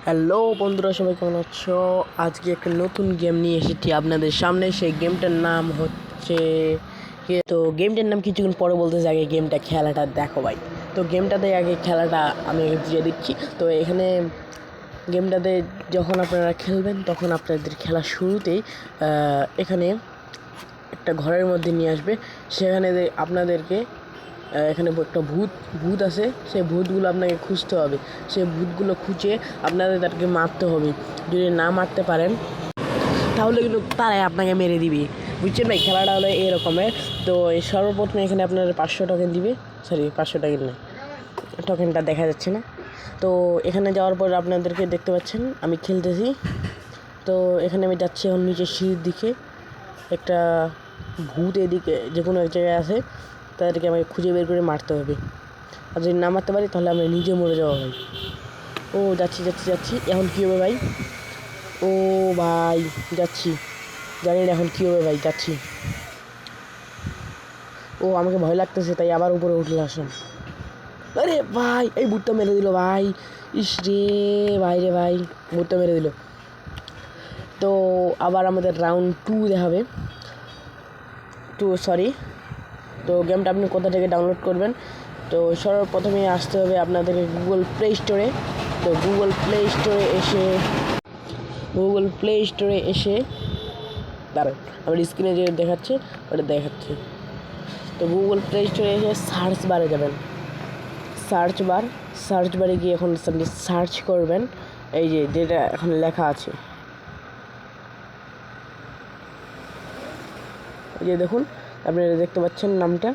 Hello বন্ধুরা, সবাই কেমন আছো? আজকে একটা নতুন গেম নিয়ে এসেছি আপনাদের সামনে। সেই গেমটার নাম হচ্ছে তো গেমটার নাম কিছুক্ষণ পরে বলতেছে, আগে গেমটা খেলাটা দেখো ভাই। তো গেমটাতে আগে খেলাটা আমি দিয়ে দিচ্ছি। তো এখানে গেমটাতে যখন আপনারা খেলবেন তখন আপনাদের খেলার শুরুতেই এখানে একটা ঘরের মধ্যে নিয়ে আসবে। সেখানে আপনাদেরকে এখানে একটা ভূত আছে, সেই ভূতগুলো আপনাকে খুঁজতে হবে। সেই ভূতগুলো খুঁজে আপনাদের তাদেরকে মারতে হবে। যদি না মারতে পারেন তাহলে কিন্তু তারাই আপনাকে মেরে দিবে, বুঝছেন ভাই? খেলাটা হলো এরকমের। তো সর্বপ্রথমে এখানে আপনার 500 টোকেন দিবে। সরি, 500 টোকেন না, টোকেনটা দেখা যাচ্ছে না। তো এখানে যাওয়ার পর আপনাদেরকে দেখতে পাচ্ছেন আমি খেলতেছি। তো এখানে আমি যাচ্ছি এখন নিচের সিঁড়ির দিকে। একটা ভূত এদিকে যে কোনো এক জায়গায় আছে, তাদেরকে আমাকে খুঁজে বের করে মারতে হবে। আর যদি না মারতে পারি তাহলে আমরা নিজে মরে যাবো ভাই। ও যাচ্ছি যাচ্ছি যাচ্ছি, এখন কী হবে ভাই? ও ভাই যাচ্ছি, জানি না এখন কী হবে ভাই, যাচ্ছি। ও আমাকে ভয় লাগতেছে, তাই আবার উপরে উঠলে আসলাম। আরে ভাই, এই ভূতটা মেরে দিল ভাই। ইস রে ভাই, রে ভাই, ভূতটা মেরে দিল। তো আবার আমাদের রাউন্ড 2 দেখাবে। সরি। তো গেমটা আপনি কোথা থেকে ডাউনলোড করবেন? তো সর্বপ্রথমে আসতে হবে আপনাদেরকে গুগল প্লে স্টোরে। তো গুগল প্লে স্টোরে এসে দাঁড়ান, আমার স্ক্রিনে যে দেখাচ্ছে ওটা দেখাচ্ছে। তো গুগল প্লে স্টোরে এসে সার্চ বারে যাবেন। সার্চ বারে গিয়ে এখন আপনি সার্চ করবেন এই যে যেটা এখন লেখা আছে, এই যে দেখুন, আপনারা দেখতে পাচ্ছেন নামটা।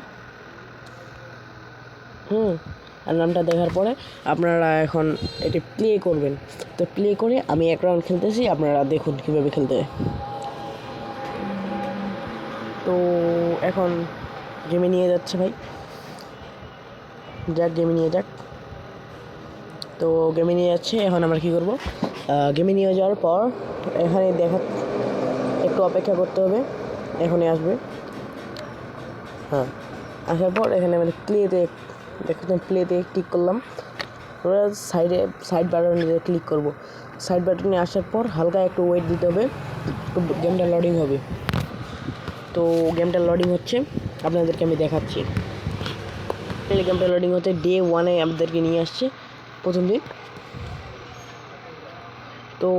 আর নামটা দেখার পরে আপনারা এখন এটি প্লে করবেন। তো প্লে করে আমি এক রাউন্ড খেলতেছি, আপনারা দেখুন কীভাবে খেলতে হয়। তো এখন গেমে নিয়ে যাচ্ছে ভাই, গেমে নিয়ে যাক। তো গেমে নিয়ে যাচ্ছে। এখন আমরা কী করব? গেমে নিয়ে যাওয়ার পর এখানে একটু অপেক্ষা করতে হবে, এখনই আসবে। হ্যাঁ, আসার পর এখানে আমাদের প্লেতে ক্লিক করলাম। আমরা সাইড বাটনে ক্লিক করব। সাইড বাটনে আসার পর হালকা একটু ওয়েট দিতে হবে, গেমটা লোডিং হবে। তো গেমটা লোডিং হচ্ছে, আপনাদেরকে আমি দেখাচ্ছি। গেমটা লোডিং হতে ডে 1 আমাদেরকে নিয়ে আসছে, প্রথম দিন। তো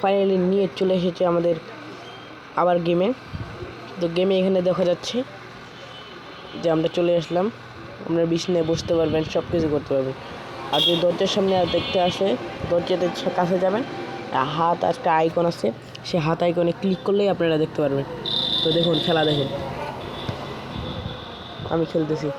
ফাইনালি নিয়ে চলে এসেছে আমাদের আবার গেমে। তো গেমে এখানে দেখা যাচ্ছে যে আমরা চলে আসলাম। আপনারা বিছানায় বসতে পারবেন, সব কিছু করতে পারবেন। আর যদি দরজার সামনে দেখতে আসে, দরজাতে কাছে যাবেন, হাত একটা আইকন আছে, সে হাত আইকনে ক্লিক করলেই আপনারা দেখতে পারবেন। তো দেখুন, খেলা দেখুন, আমি খেলতেছি।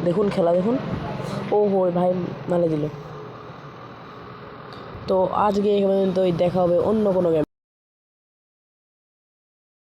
দেখুন খেলা দেখুন। ও হো ভাই, মানে দিল। তো আজকে এখানে তো দেখা হবে অন্য কোনো গেম।